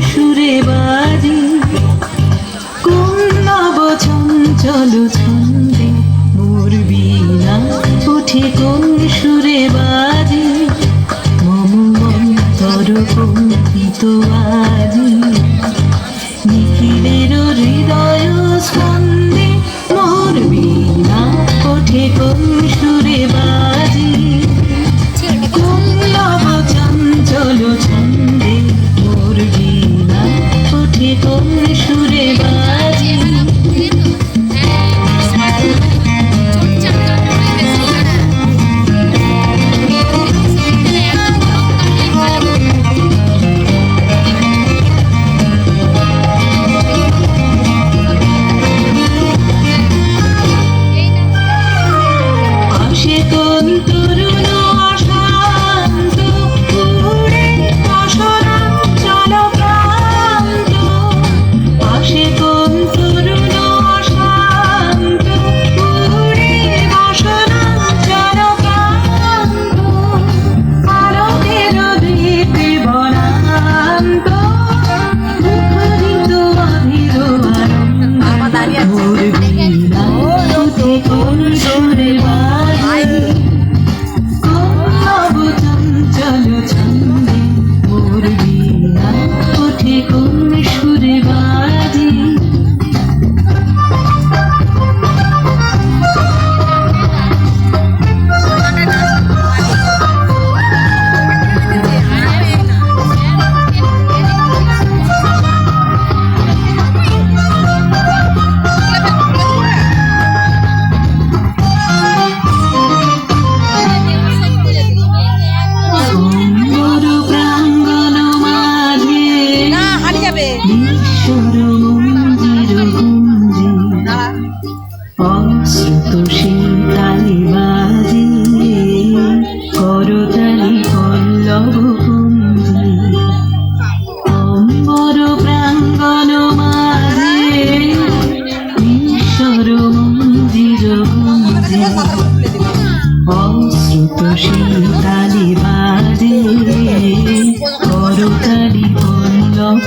সুরে বাজে কোন নব চঞ্চল ছন্দে মোর বীণা ওঠে কোন সুরে বাজে মম অন্তর কম্পিত আজি নিখিলের হৃদয় স্পন্দে মোর বীণা ওঠে কোন সুরে বাজে কোন নব চঞ্চল ছন্দে মোর বীণা ওঠে কোন সুরে বাজে কোন তরুণ অশান্ত উড়ে অসরাঞ্চল প্রান্ত আসে কোন তরুণ অশান্ত উড়ে অসরাঞ্চল প্রান্ত আলোকের দীপে বনান্ত মুখরিত অধীর আনন্দে মোর বীণা ওঠে কোন সুরে বাজে চঞ্চল ছন্দে মোর বীণা ওঠে কোন সুরে বাজে ঈশ্বর মন্দির গুঞ্জে অশ্রুত শীতালি বাজে করতালি পল্লব কুঞ্জে অম্বর প্রাঙ্গণ মাঝে ঈশ্বর মন্দির গুঞ্জে অশ্রুত শীতালি বাজে করতালি পল্লব